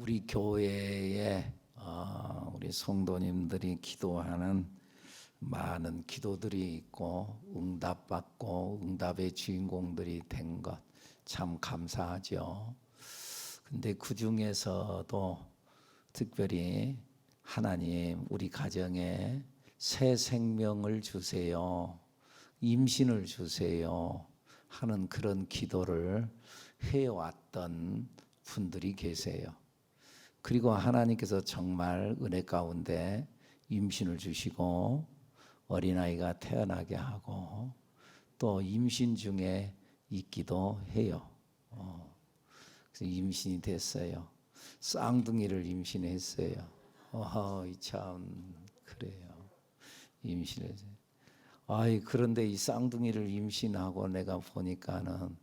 우리 교회에 우리 성도님들이 기도하는 많은 기도들이 있고 응답받고 응답의 주인공들이 된 것 참 감사하죠. 근데 그 중에서도 특별히 하나님 우리 가정에 새 생명을 주세요, 임신을 주세요 하는 그런 기도를 해왔던 분들이 계세요. 그리고 하나님께서 정말 은혜 가운데 임신을 주시고 어린아이가 태어나게 하고 또 임신 중에 있기도 해요. 그래서 임신이 됐어요. 쌍둥이를 임신했어요. 참 그래요. 임신해서. 그런데 이 쌍둥이를 임신하고 내가 보니까는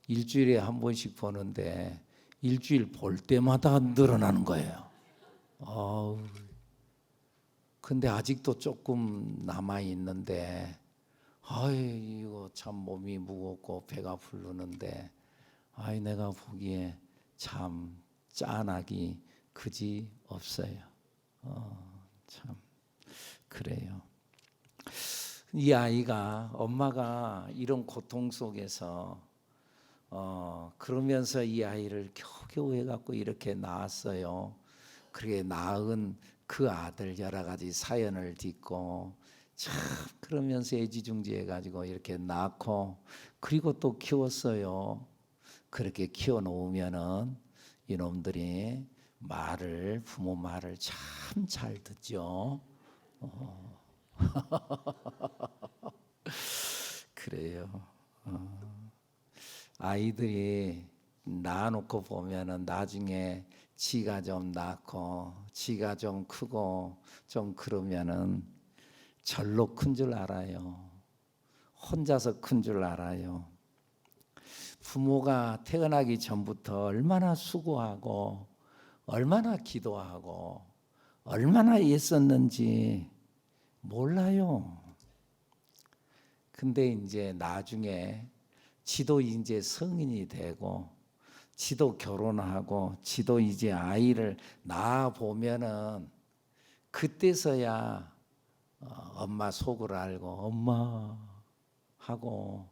일주일에 한 번씩 보는데 일주일 볼 때마다 늘어나는 거예요. 근데 아직도 조금 남아 있는데, 이거 참 몸이 무겁고 배가 부르는데, 내가 보기에 참 짠하기 그지 없어요. 참 그래요. 이 아이가 엄마가 이런 고통 속에서 그러면서 이 아이를 겨우겨우 해갖고 이렇게 낳았어요. 그렇게 낳은 그 아들 여러 가지 사연을 딛고 참 그러면서 애지중지해가지고 이렇게 낳고 그리고 또 키웠어요. 그렇게 키워놓으면은 이놈들이 부모 말을 참 잘 듣죠. 그래요. 아이들이 낳아놓고 보면은 나중에 지가 좀 낳고 지가 좀 크고 좀 그러면은 절로 큰 줄 알아요. 혼자서 큰 줄 알아요. 부모가 태어나기 전부터 얼마나 수고하고 얼마나 기도하고 얼마나 애썼는지 몰라요. 근데 이제 나중에 지도 이제 성인이 되고 지도 결혼하고 지도 이제 아이를 낳아 보면은 그때서야 엄마 속을 알고 엄마 하고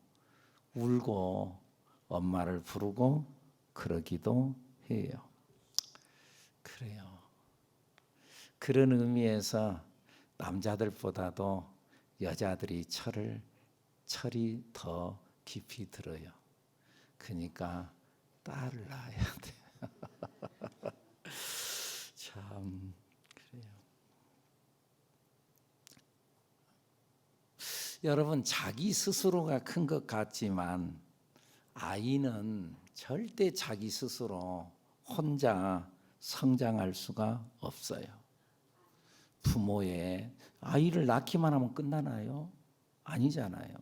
울고 엄마를 부르고 그러기도 해요. 그래요. 그런 의미에서 남자들보다도 여자들이 철이 더 깊이 들어요. 그러니까 딸을 낳아야 돼. 참 그래요. 여러분, 자기 스스로가 큰 것 같지만 아이는 절대 자기 스스로 혼자 성장할 수가 없어요. 부모의 아이를 낳기만 하면 끝나나요? 아니잖아요.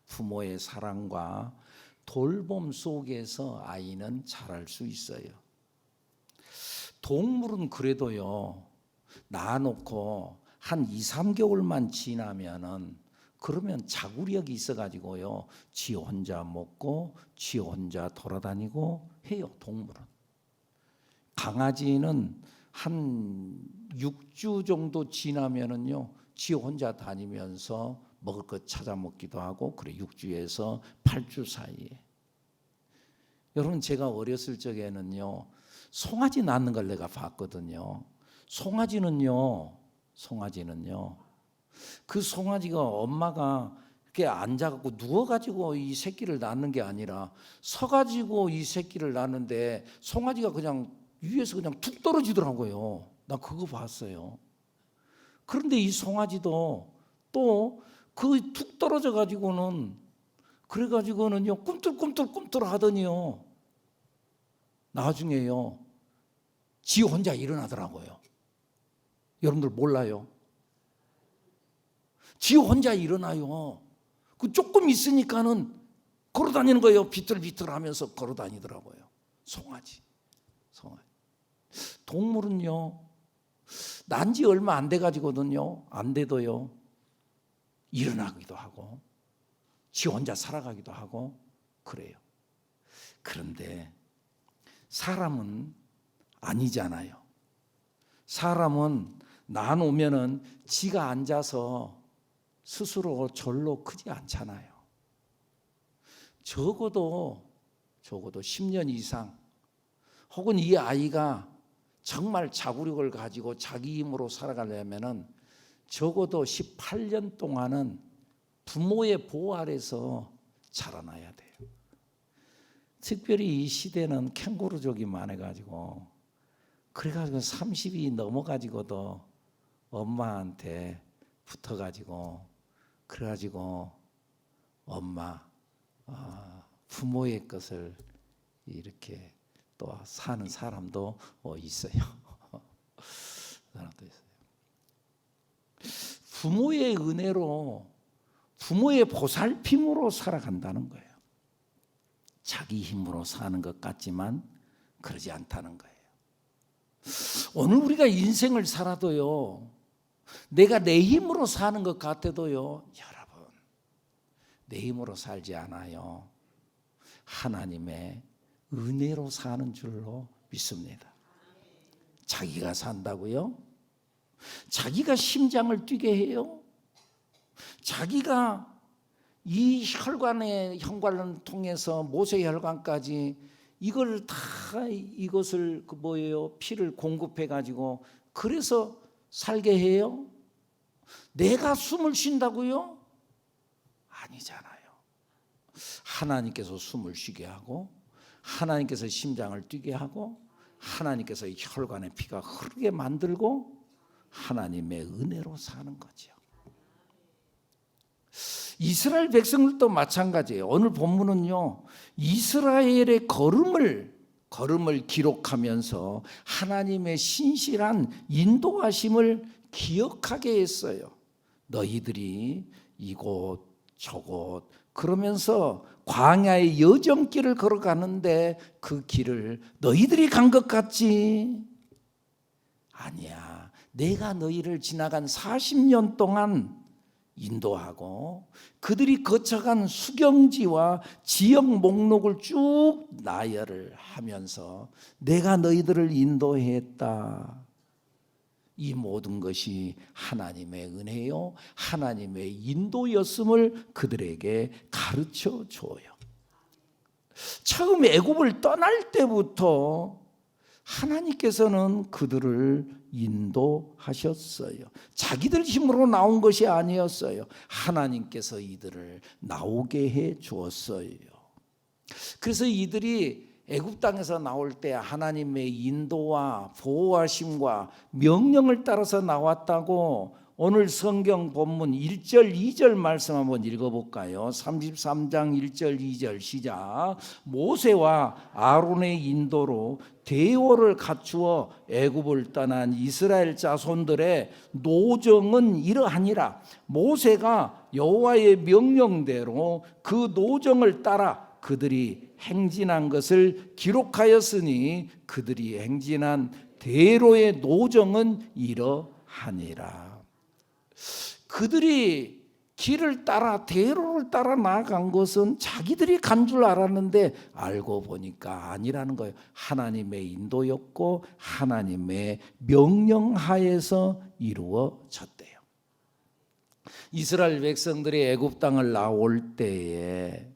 부모의 사랑과 돌봄 속에서 아이는 자랄 수 있어요. 동물은 그래도요, 낳아놓고 한 2, 3개월만 지나면은 그러면 자구력이 있어가지고요, 지 혼자 먹고 지 혼자 돌아다니고 해요. 동물은. 강아지는 한 6주 정도 지나면은요, 지 혼자 다니면서 먹을 것 찾아 먹기도 하고 그래. 6주에서 8주 사이에. 여러분, 제가 어렸을 적에는요, 송아지 낳는 걸 내가 봤거든요. 송아지는요, 그 송아지가 엄마가 이렇게 앉아갖고 누워가지고 이 새끼를 낳는 게 아니라 서가지고 이 새끼를 낳는데 송아지가 그냥 위에서 그냥 툭 떨어지더라고요. 나 그거 봤어요. 그런데 이 송아지도 또 그 툭 떨어져 가지고는 그래가지고는요 꿈틀꿈틀 하더니요 나중에요 지 혼자 일어나더라고요. 여러분들 몰라요? 지 혼자 일어나요. 그 조금 있으니까는 걸어다니는 거예요. 비틀비틀하면서 걸어다니더라고요. 송아지. 동물은요, 난지 얼마 안 돼가지거든요. 안 돼도요, 일어나기도 하고, 지 혼자 살아가기도 하고, 그래요. 그런데 사람은 아니잖아요. 사람은 나누면은 지가 앉아서 스스로 절로 크지 않잖아요. 적어도 10년 이상, 혹은 이 아이가 정말 자구력을 가지고 자기 힘으로 살아가려면은 적어도 18년 동안은 부모의 보호 아래서 자라나야 돼요. 특별히 이 시대는 캥거루족이 많아가지고, 그래가지고 30이 넘어가지고도 엄마한테 붙어가지고, 그래가지고 엄마, 부모의 것을 이렇게 또 사는 사람도 있어요. 사람도 있어요. 부모의 은혜로, 부모의 보살핌으로 살아간다는 거예요. 자기 힘으로 사는 것 같지만 그러지 않다는 거예요. 오늘 우리가 인생을 살아도요, 내가 내 힘으로 사는 것 같아도요, 여러분, 내 힘으로 살지 않아요. 하나님의 은혜로 사는 줄로 믿습니다. 자기가 산다고요? 자기가 심장을 뛰게 해요? 자기가 이 혈관의 현관을 통해서 모세 혈관까지 이걸 다, 이것을 피를 공급해 가지고 그래서 살게 해요? 내가 숨을 쉰다고요? 아니잖아요. 하나님께서 숨을 쉬게 하고, 하나님께서 심장을 뛰게 하고, 하나님께서 이 혈관에 피가 흐르게 만들고, 하나님의 은혜로 사는 거죠. 이스라엘 백성들도 마찬가지예요. 오늘 본문은요, 이스라엘의 걸음을 기록하면서 하나님의 신실한 인도하심을 기억하게 했어요. 너희들이 이곳 저곳 그러면서 광야의 여정길을 걸어가는데 그 길을 너희들이 간 것 같지? 아니야. 내가 너희를 지나간 40년 동안 인도하고 그들이 거쳐간 수경지와 지역 목록을 쭉 나열을 하면서 내가 너희들을 인도했다. 이 모든 것이 하나님의 은혜요, 하나님의 인도였음을 그들에게 가르쳐 줘요. 처음 애굽을 떠날 때부터 하나님께서는 그들을 인도하셨어요. 자기들 힘으로 나온 것이 아니었어요. 하나님께서 이들을 나오게 해 주었어요. 그래서 이들이 애굽 땅에서 나올 때 하나님의 인도와 보호하심과 명령을 따라서 나왔다고 오늘 성경 본문 1절 2절 말씀 한번 읽어볼까요? 33장 1절 2절 시작. 모세와 아론의 인도로 대오를 갖추어 애굽을 떠난 이스라엘 자손들의 노정은 이러하니라. 모세가 여호와의 명령대로 그 노정을 따라 그들이 행진한 것을 기록하였으니 그들이 행진한 대로의 노정은 이러하니라. 그들이 길을 따라 대로를 따라 나아간 것은 자기들이 간 줄 알았는데 알고 보니까 아니라는 거예요. 하나님의 인도였고 하나님의 명령하에서 이루어졌대요. 이스라엘 백성들이 애굽 땅을 나올 때에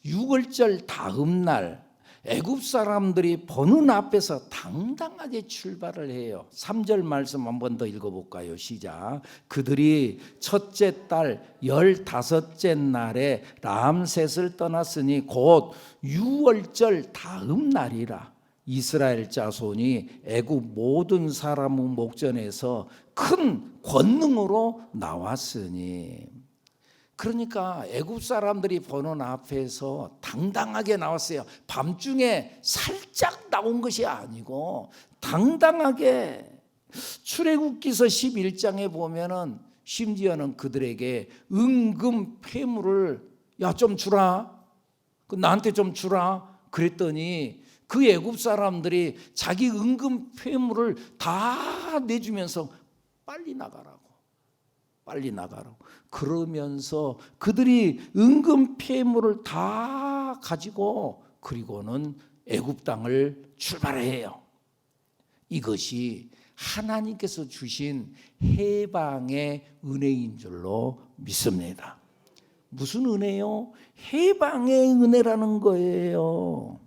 유월절 다음 날 애굽 사람들이 보는 앞에서 당당하게 출발을 해요. 3절 말씀 한 번 더 읽어볼까요? 시작. 그들이 첫째 달 15째 날에 람셋을 떠났으니 곧 유월절 다음 날이라. 이스라엘 자손이 애굽 모든 사람의 목전에서 큰 권능으로 나왔으니, 그러니까 애굽 사람들이 보는 앞에서 당당하게 나왔어요. 밤중에 살짝 나온 것이 아니고 당당하게. 출애굽기서 11장에 보면은 심지어는 그들에게 은금 폐물을 야 좀 주라, 나한테 좀 주라 그랬더니 그 애굽 사람들이 자기 은금 폐물을 다 내주면서 빨리 나가라고 그러면서 그들이 은금 폐물을 다 가지고 그리고는 애굽 땅을 출발해요. 이것이 하나님께서 주신 해방의 은혜인 줄로 믿습니다. 무슨 은혜요? 해방의 은혜라는 거예요.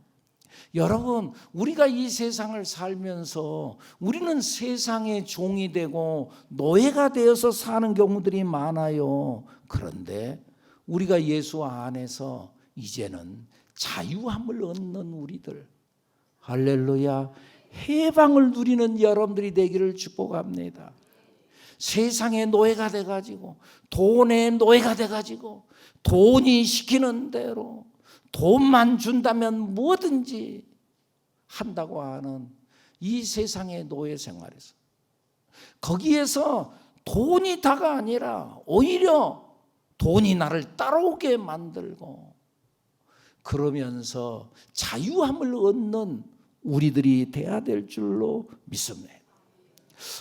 여러분, 우리가 이 세상을 살면서 우리는 세상의 종이 되고 노예가 되어서 사는 경우들이 많아요. 그런데 우리가 예수 안에서 이제는 자유함을 얻는 우리들, 할렐루야, 해방을 누리는 여러분들이 되기를 축복합니다. 세상의 노예가 돼가지고, 돈의 노예가 돼가지고, 돈이 시키는 대로 돈만 준다면 뭐든지 한다고 하는 이 세상의 노예 생활에서, 거기에서 돈이 다가 아니라 오히려 돈이 나를 따라오게 만들고, 그러면서 자유함을 얻는 우리들이 돼야 될 줄로 믿습니다.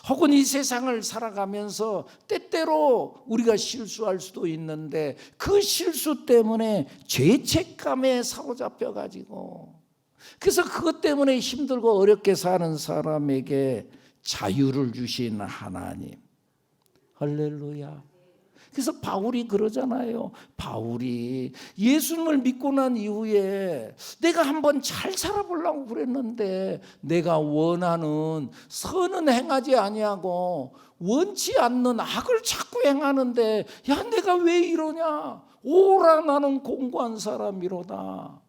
혹은 이 세상을 살아가면서 때때로 우리가 실수할 수도 있는데 그 실수 때문에 죄책감에 사로잡혀 가지고, 그래서 그것 때문에 힘들고 어렵게 사는 사람에게 자유를 주신 하나님, 할렐루야. 그래서 바울이 그러잖아요. 바울이 예수님을 믿고 난 이후에 내가 한번 잘 살아보려고 그랬는데 내가 원하는 선은 행하지 아니하고 원치 않는 악을 자꾸 행하는데, 야, 내가 왜 이러냐? 오라, 나는 공고한 사람이로다.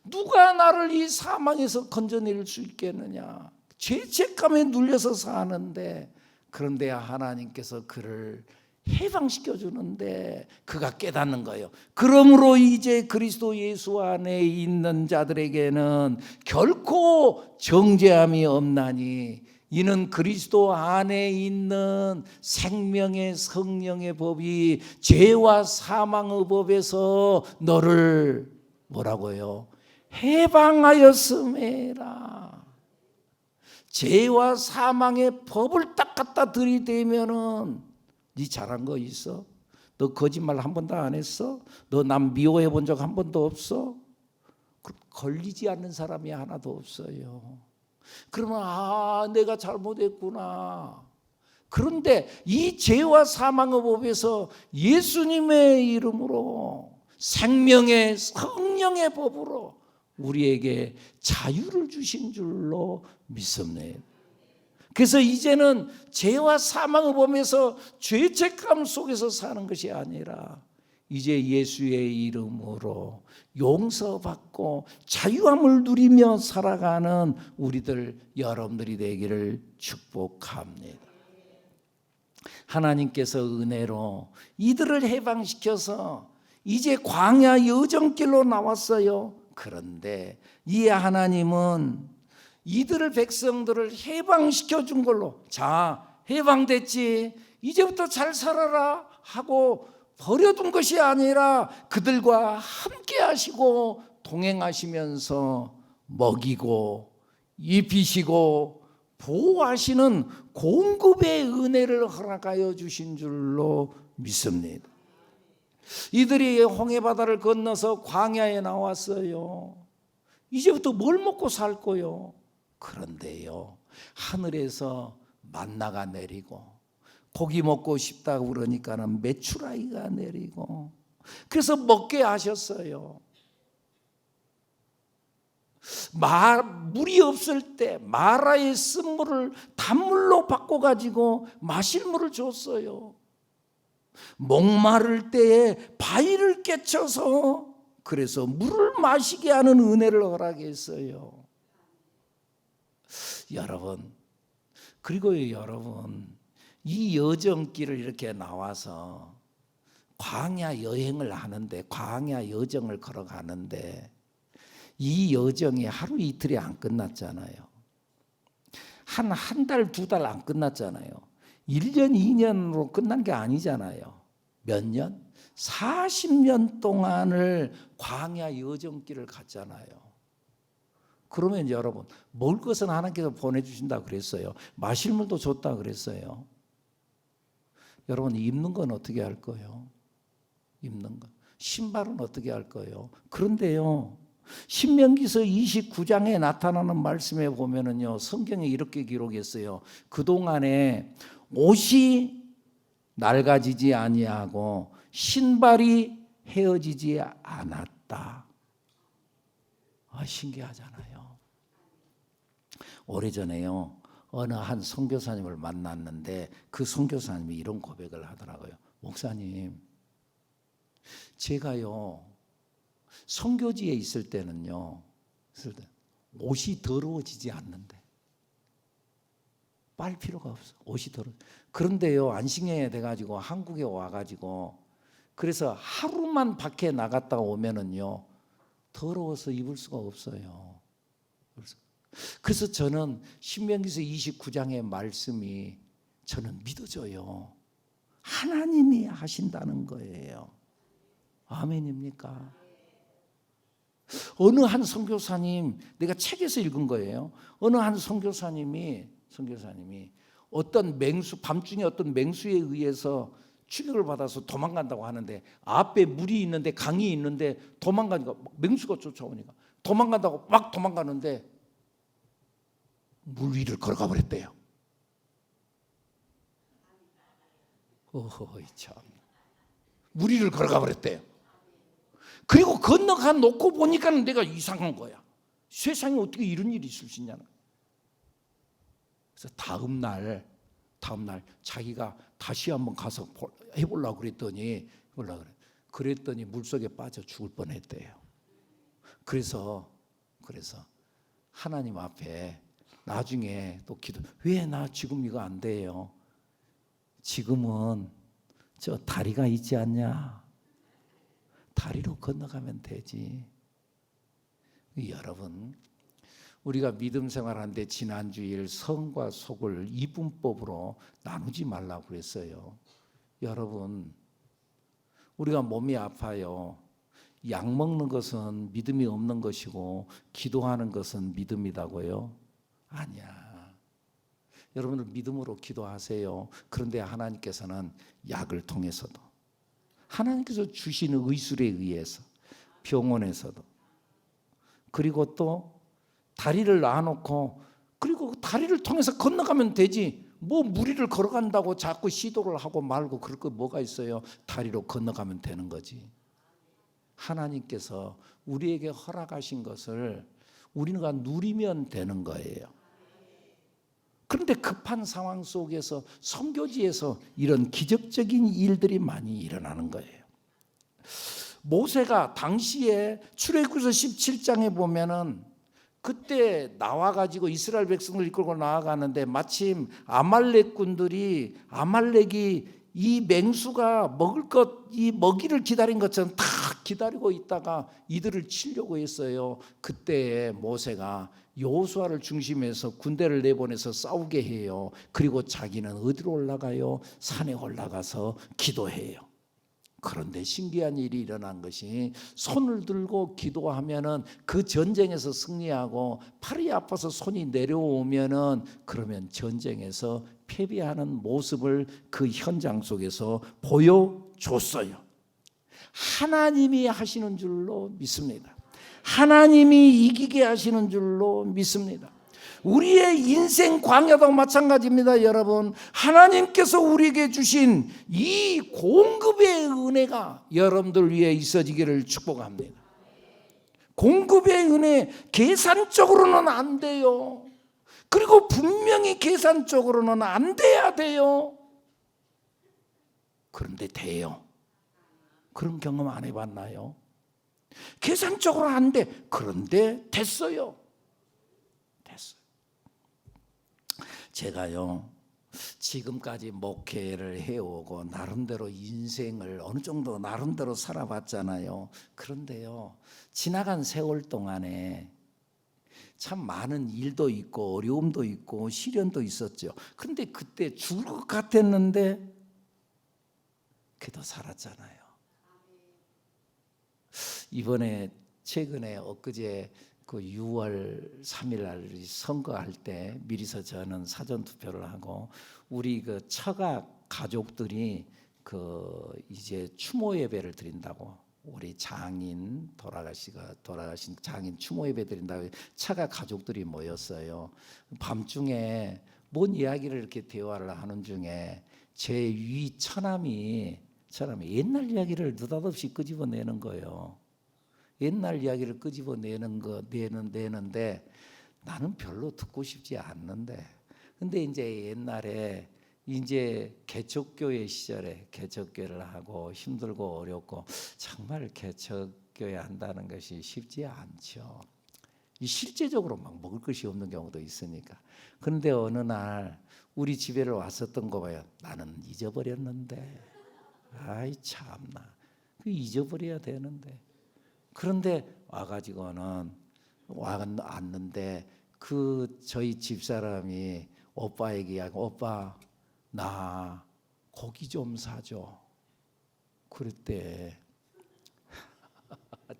누가 나를 이 사망에서 건져낼 수 있겠느냐? 죄책감에 눌려서 사는데, 그런데 하나님께서 그를 해방시켜 주는데 그가 깨닫는 거예요. 그러므로 이제 그리스도 예수 안에 있는 자들에게는 결코 정죄함이 없나니, 이는 그리스도 안에 있는 생명의 성령의 법이 죄와 사망의 법에서 너를 뭐라고요? 해방하였음이라. 죄와 사망의 법을 딱 갖다 들이대면은, 네 잘한 거 있어? 너 거짓말 한 번도 안 했어? 너 남 미워해 본 적 한 번도 없어? 걸리지 않는 사람이 하나도 없어요. 그러면 내가 잘못했구나. 그런데 이 죄와 사망의 법에서 예수님의 이름으로 생명의 성령의 법으로 우리에게 자유를 주신 줄로 믿습니다. 그래서 이제는 죄와 사망의 범에서 죄책감 속에서 사는 것이 아니라 이제 예수의 이름으로 용서받고 자유함을 누리며 살아가는 우리들 여러분들이 되기를 축복합니다. 하나님께서 은혜로 이들을 해방시켜서 이제 광야 여정길로 나왔어요. 그런데 이 하나님은 이들을, 백성들을 해방시켜 준 걸로, 자, 해방됐지, 이제부터 잘 살아라 하고 버려둔 것이 아니라 그들과 함께 하시고 동행하시면서 먹이고 입히시고 보호하시는 공급의 은혜를 허락하여 주신 줄로 믿습니다. 이들이 홍해바다를 건너서 광야에 나왔어요. 이제부터 뭘 먹고 살 거요? 그런데요, 하늘에서 만나가 내리고 고기 먹고 싶다고 그러니까는 메추라기가 내리고, 그래서 먹게 하셨어요. 물이 없을 때 마라의 쓴물을 단물로 바꿔가지고 마실 물을 줬어요. 목마를 때에 바위를 깨쳐서 그래서 물을 마시게 하는 은혜를 허락했어요. 여러분, 그리고 여러분, 이 여정길을 이렇게 나와서 광야 여행을 하는데, 광야 여정을 걸어가는데 이 여정이 하루 이틀이 안 끝났잖아요. 한 달, 두 달 안 끝났잖아요. 1년, 2년으로 끝난 게 아니잖아요. 몇 년? 40년 동안을 광야 여정길을 갔잖아요. 그러면 여러분, 먹을 것은 하나님께서 보내주신다 그랬어요. 마실 물도 줬다 그랬어요. 여러분, 입는 건 어떻게 할 거예요? 입는 거. 신발은 어떻게 할 거예요? 그런데요, 신명기서 29장에 나타나는 말씀에 보면은요, 성경에 이렇게 기록했어요. 그동안에 옷이 낡아지지 아니하고 신발이 헤어지지 않았다. 신기하잖아요. 오래전에요, 어느 한 선교사님을 만났는데 그 선교사님이 이런 고백을 하더라고요. 목사님, 제가요 선교지에 있을 때는요 옷이 더러워지지 않는데, 빨 필요가 없어. 옷이 더러워. 그런데요, 안식년에 돼가지고 한국에 와가지고 그래서 하루만 밖에 나갔다 오면은요 더러워서 입을 수가 없어요. 그래서 저는 신명기서 29장의 말씀이 저는 믿어져요. 하나님이 하신다는 거예요. 아멘입니까? 어느 한 선교사님, 내가 책에서 읽은 거예요. 어느 한 선교사님이 어떤 맹수, 밤중에 어떤 맹수에 의해서 추격을 받아서 도망간다고 하는데, 앞에 물이 있는데, 강이 있는데 도망가니까 맹수가 쫓아오니까 도망간다고 막 도망가는데 물 위를 걸어가 버렸대요. 어허, 참. 물 위를 걸어가 버렸대요. 그리고 건너가 놓고 보니까 내가 이상한 거야. 세상에 어떻게 이런 일이 있을 수 있냐는. 그래서 다음 날 자기가 다시 한번 가서 해보려고 그랬더니 물속에 빠져 죽을 뻔했대요. 그래서 하나님 앞에 나중에 또 왜 나 지금 이거 안 돼요? 지금은 저 다리가 있지 않냐? 다리로 건너가면 되지. 여러분, 우리가 믿음 생활하는데 지난주일 성과 속을 이분법으로 나누지 말라고 그랬어요. 여러분, 우리가 몸이 아파요. 약 먹는 것은 믿음이 없는 것이고 기도하는 것은 믿음이다고요? 아니야. 여러분들 믿음으로 기도하세요. 그런데 하나님께서는 약을 통해서도, 하나님께서 주시는 의술에 의해서, 병원에서도, 그리고 또 다리를 놔놓고 그리고 다리를 통해서 건너가면 되지. 뭐 무리를 걸어간다고 자꾸 시도를 하고 말고 그럴 거 뭐가 있어요. 다리로 건너가면 되는 거지. 하나님께서 우리에게 허락하신 것을 우리가 누리면 되는 거예요. 그런데 급한 상황 속에서 선교지에서 이런 기적적인 일들이 많이 일어나는 거예요. 모세가 당시에 출애굽기서 17장에 보면은 그때 나와가지고 이스라엘 백성을 이끌고 나아가는데 마침 아말렉군들이, 아말렉이 이 맹수가 먹을 것, 이 먹이를 기다린 것처럼 다 기다리고 있다가 이들을 치려고 했어요. 그때 모세가 여호수아를 중심해서 군대를 내보내서 싸우게 해요. 그리고 자기는 어디로 올라가요? 산에 올라가서 기도해요. 그런데 신기한 일이 일어난 것이, 손을 들고 기도하면은 그 전쟁에서 승리하고 팔이 아파서 손이 내려오면은 그러면 전쟁에서 패배하는 모습을 그 현장 속에서 보여줬어요. 하나님이 하시는 줄로 믿습니다. 하나님이 이기게 하시는 줄로 믿습니다. 우리의 인생 광야도 마찬가지입니다. 여러분, 하나님께서 우리에게 주신 이 공급의 은혜가 여러분들 위해 있어지기를 축복합니다. 공급의 은혜, 계산적으로는 안 돼요. 그리고 분명히 계산적으로는 안 돼야 돼요. 그런데 돼요. 그런 경험 안 해봤나요? 계산적으로 안 돼. 그런데 됐어요. 제가요, 지금까지 목회를 해오고 나름대로 인생을 어느 정도 나름대로 살아봤잖아요. 그런데요, 지나간 세월 동안에 참 많은 일도 있고 어려움도 있고 시련도 있었죠. 그런데 그때 죽을 것 같았는데 그래도 살았잖아요. 이번에 최근에 엊그제 그 6월 3일 날 선거할 때 미리서 저는 사전 투표를 하고 우리 그 처가 가족들이 그 이제 추모 예배를 드린다고 우리 장인 돌아가신 장인 추모 예배 드린다고 차가 가족들이 모였어요. 밤중에 뭔 이야기를 이렇게 대화를 하는 중에 제 위 처남이 옛날 이야기를 느닷없이 끄집어내는 거예요. 옛날 이야기를 내는데 나는 별로 듣고 싶지 않는데, 근데 이제 옛날에 이제 개척교회 시절에 개척교회를 하고 힘들고 어렵고 정말 개척교회 한다는 것이 쉽지 않죠. 실제적으로 막 먹을 것이 없는 경우도 있으니까. 그런데 어느 날 우리 집에를 왔었던 거 봐요. 나는 잊어버렸는데, 아이 참나, 그 잊어버려야 되는데. 그런데 왔는데 그 저희 집사람이 오빠에게 이야기하고, 오빠 나 고기 좀 사줘. 그랬대.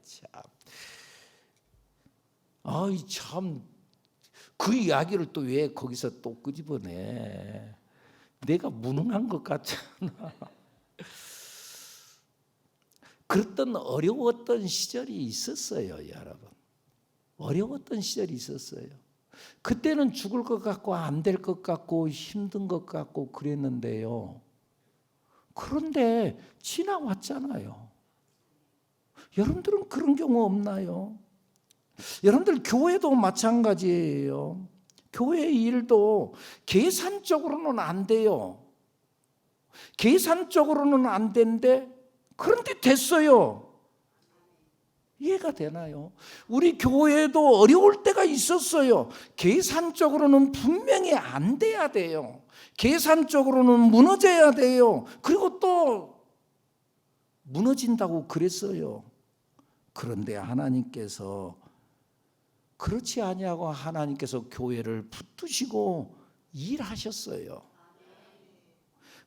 참. 아이 참, 그 이야기를 또 왜 거기서 또 끄집어내? 내가 무능한 것 같잖아. 그랬던 어려웠던 시절이 있었어요, 여러분. 어려웠던 시절이 있었어요. 그때는 죽을 것 같고 안 될 것 같고 힘든 것 같고 그랬는데요. 그런데 지나왔잖아요. 여러분들은 그런 경우 없나요? 여러분들 교회도 마찬가지예요. 교회 일도 계산적으로는 안 돼요. 계산적으로는 안 되는데 그런데 됐어요. 이해가 되나요? 우리 교회도 어려울 때가 있었어요. 계산적으로는 분명히 안 돼야 돼요. 계산적으로는 무너져야 돼요. 그리고 또 무너진다고 그랬어요. 그런데 하나님께서 그렇지 아니하고 하나님께서 교회를 붙드시고 일하셨어요.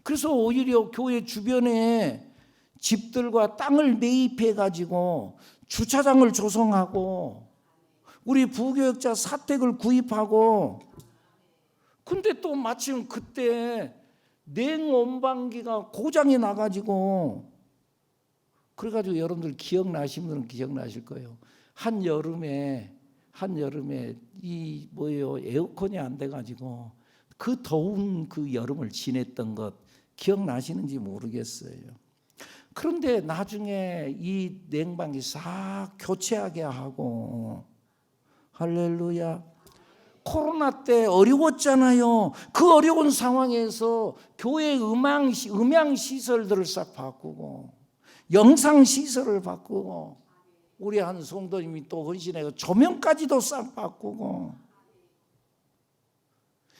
그래서 오히려 교회 주변에 집들과 땅을 매입해 가지고 주차장을 조성하고 우리 부교역자 사택을 구입하고, 근데 또 마침 그때 냉온방기가 고장이 나가지고, 그래가지고 여러분들 기억나시는 분은 기억나실 거예요. 한여름에 이 에어컨이 안 돼가지고 그 더운 그 여름을 지냈던 것 기억나시는지 모르겠어요. 그런데 나중에 이 냉방기 싹 교체하게 하고, 할렐루야. 코로나 때 어려웠잖아요. 그 어려운 상황에서 교회 음향 시설들을 싹 바꾸고 영상 시설을 바꾸고, 우리 한 성도님이 또 헌신해서 조명까지도 싹 바꾸고,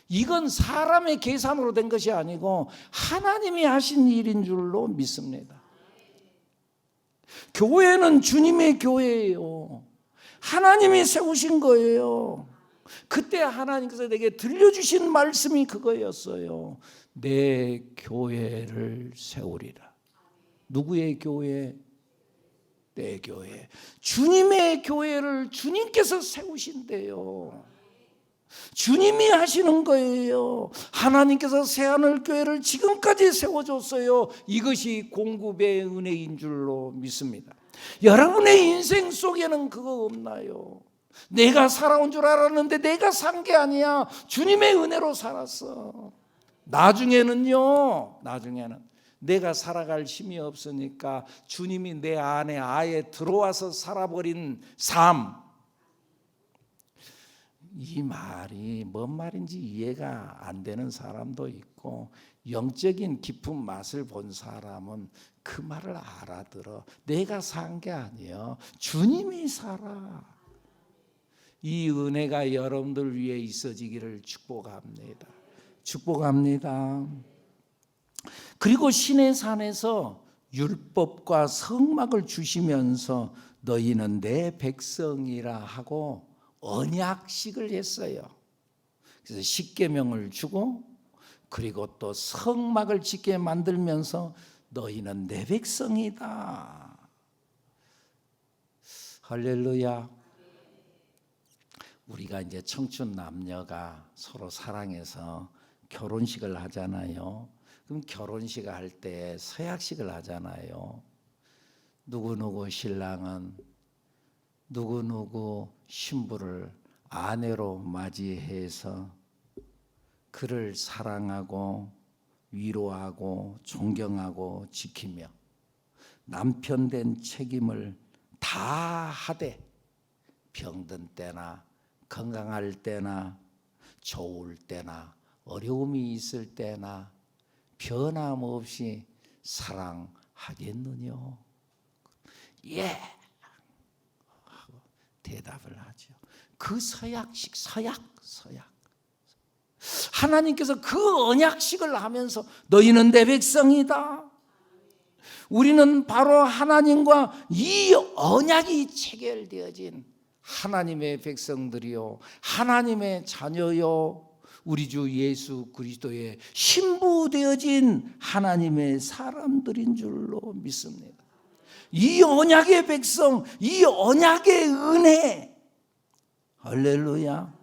이건 사람의 계산으로 된 것이 아니고 하나님이 하신 일인 줄로 믿습니다. 교회는 주님의 교회예요. 하나님이 세우신 거예요. 그때 하나님께서 내게 들려주신 말씀이 그거였어요. 내 교회를 세우리라. 누구의 교회? 내 교회. 주님의 교회를 주님께서 세우신대요. 주님이 하시는 거예요. 하나님께서 새하늘교회를 지금까지 세워줬어요. 이것이 공급의 은혜인 줄로 믿습니다. 여러분의 인생 속에는 그거 없나요? 내가 살아온 줄 알았는데 내가 산 게 아니야. 주님의 은혜로 살았어. 나중에는 내가 살아갈 힘이 없으니까 주님이 내 안에 아예 들어와서 살아버린 삶. 이 말이 뭔 말인지 이해가 안 되는 사람도 있고, 영적인 깊은 맛을 본 사람은 그 말을 알아들어. 내가 산 게 아니에요. 주님이 살아. 이 은혜가 여러분들 위해 있어지기를 축복합니다. 축복합니다. 그리고 시내산에서 율법과 성막을 주시면서 너희는 내 백성이라 하고 언약식을 했어요. 그래서 십계명을 주고, 그리고 또 성막을 짓게 만들면서 너희는 내 백성이다. 할렐루야. 우리가 이제 청춘 남녀가 서로 사랑해서 결혼식을 하잖아요. 그럼 결혼식 할 때 서약식을 하잖아요. 누구누구 신랑은 누구누구 신부를 아내로 맞이해서 그를 사랑하고 위로하고 존경하고 지키며 남편 된 책임을 다 하되 병든 때나 건강할 때나 좋을 때나 어려움이 있을 때나 변함없이 사랑하겠느냐? 예! 하고 대답을 하죠. 그 서약식, 서약. 하나님께서 그 언약식을 하면서 너희는 내 백성이다. 우리는 바로 하나님과 이 언약이 체결되어진 하나님의 백성들이요, 하나님의 자녀요, 우리 주 예수 그리스도의 신부되어진 하나님의 사람들인 줄로 믿습니다. 이 언약의 백성, 이 언약의 은혜, 할렐루야.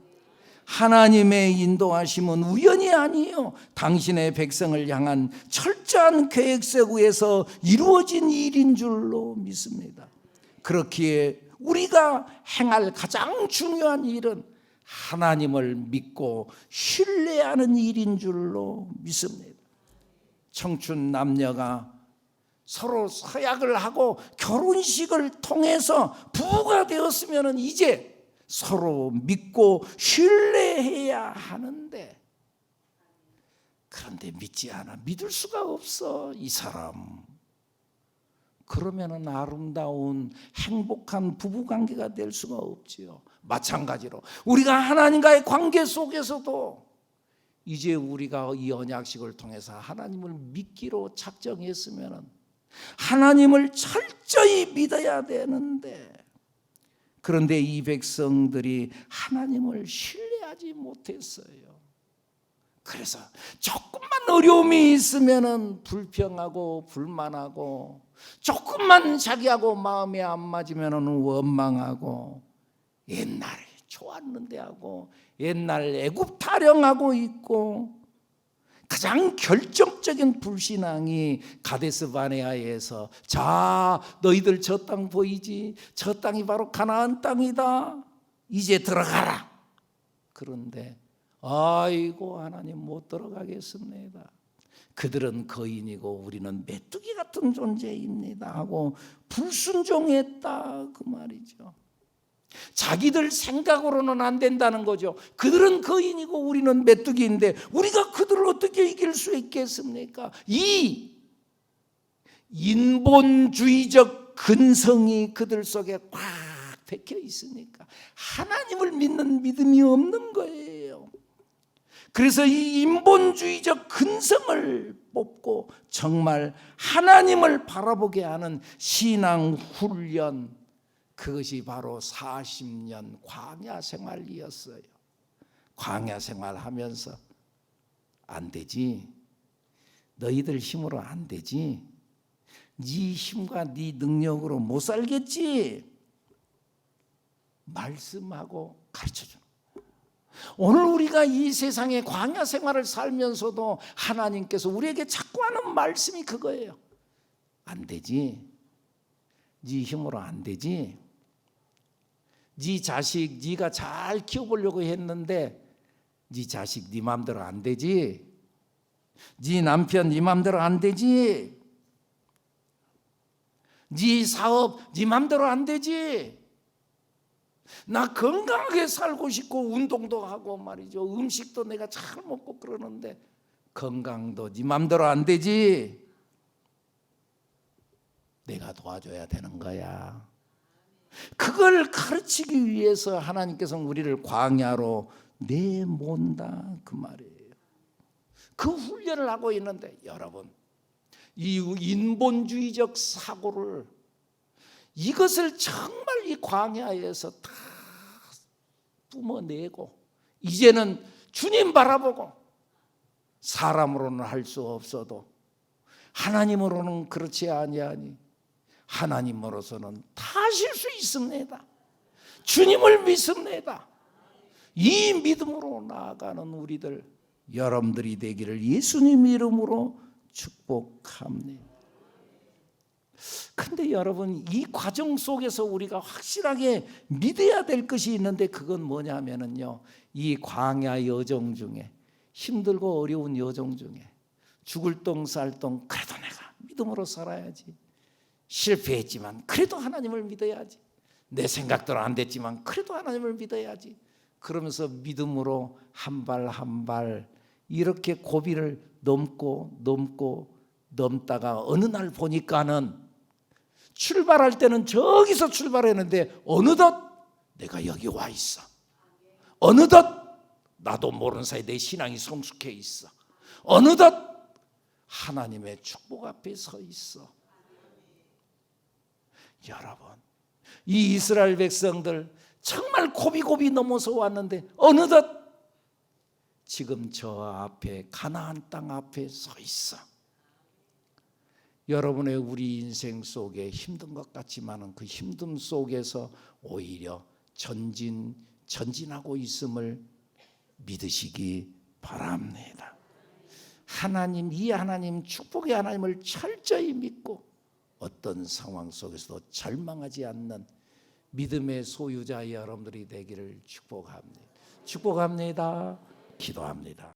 하나님의 인도하심은 우연이 아니에요. 당신의 백성을 향한 철저한 계획서구에서 이루어진 일인 줄로 믿습니다. 그렇기에 우리가 행할 가장 중요한 일은 하나님을 믿고 신뢰하는 일인 줄로 믿습니다. 청춘 남녀가 서로 서약을 하고 결혼식을 통해서 부부가 되었으면 이제 서로 믿고 신뢰해야 하는데, 그런데 믿지 않아. 믿을 수가 없어, 이 사람. 그러면은 아름다운 행복한 부부관계가 될 수가 없지요. 마찬가지로 우리가 하나님과의 관계 속에서도 이제 우리가 이 언약식을 통해서 하나님을 믿기로 작정했으면 하나님을 철저히 믿어야 되는데, 그런데 이 백성들이 하나님을 신뢰하지 못했어요. 그래서 조금만 어려움이 있으면 불평하고 불만하고, 조금만 자기하고 마음이 안 맞으면 원망하고, 옛날에 좋았는데 하고 옛날 애굽 타령하고 있고, 가장 결정적인 불신앙이 가데스 바네아에서, 자, 너희들 저 땅 보이지? 저 땅이 바로 가나안 땅이다. 이제 들어가라. 그런데 아이고 하나님 못 들어가겠습니다. 그들은 거인이고 우리는 메뚜기 같은 존재입니다 하고 불순종했다, 그 말이죠. 자기들 생각으로는 안 된다는 거죠. 그들은 거인이고 우리는 메뚜기인데 우리가 그들을 어떻게 이길 수 있겠습니까? 이 인본주의적 근성이 그들 속에 꽉 박혀 있으니까 하나님을 믿는 믿음이 없는 거예요. 그래서 이 인본주의적 근성을 뽑고 정말 하나님을 바라보게 하는 신앙 훈련, 그것이 바로 40년 광야 생활이었어요. 광야 생활하면서 안 되지, 너희들 힘으로 안 되지, 네 힘과 네 능력으로 못 살겠지, 말씀하고 가르쳐주는. 오늘 우리가 이 세상의 광야 생활을 살면서도 하나님께서 우리에게 자꾸 하는 말씀이 그거예요. 안 되지, 네 힘으로 안 되지, 네 자식 네가 잘 키워보려고 했는데 네 자식 네 마음대로 안 되지, 네 남편 네 마음대로 안 되지, 네 사업 네 마음대로 안 되지, 나 건강하게 살고 싶고 운동도 하고 말이죠, 음식도 내가 잘 먹고 그러는데 건강도 네 마음대로 안 되지, 내가 도와줘야 되는 거야. 그걸 가르치기 위해서 하나님께서 우리를 광야로 내몬다, 그 말이에요. 그 훈련을 하고 있는데, 여러분, 이 인본주의적 사고를, 이것을 정말 이 광야에서 다 뿜어내고 이제는 주님 바라보고, 사람으로는 할 수 없어도 하나님으로는 그렇지 아니하니 하나님으로서는 다 하실 수 있습니다. 주님을 믿습니다. 이 믿음으로 나아가는 우리들, 여러분들이 되기를 예수님 이름으로 축복합니다. 근데 여러분, 이 과정 속에서 우리가 확실하게 믿어야 될 것이 있는데, 그건 뭐냐면은요, 이 광야 여정 중에, 힘들고 어려운 여정 중에 죽을 똥 쌀 똥, 그래도 내가 믿음으로 살아야지. 실패했지만 그래도 하나님을 믿어야지. 내 생각대로 안 됐지만 그래도 하나님을 믿어야지. 그러면서 믿음으로 한 발 한 발 이렇게 고비를 넘다가 어느 날 보니까는, 출발할 때는 저기서 출발했는데 어느덧 내가 여기 와 있어. 어느덧 나도 모르는 사이에 내 신앙이 성숙해 있어. 어느덧 하나님의 축복 앞에 서 있어. 여러분, 이 이스라엘 백성들 정말 고비고비 넘어서 왔는데 어느덧 지금 저 앞에 가나안 땅 앞에 서 있어. 여러분의 우리 인생 속에 힘든 것 같지만은 그 힘듦 속에서 오히려 전진하고 있음을 믿으시기 바랍니다. 하나님, 이 하나님, 축복의 하나님을 철저히 믿고 어떤 상황 속에서도 절망하지 않는 믿음의 소유자 여러분들이 되기를 축복합니다. 기도합니다.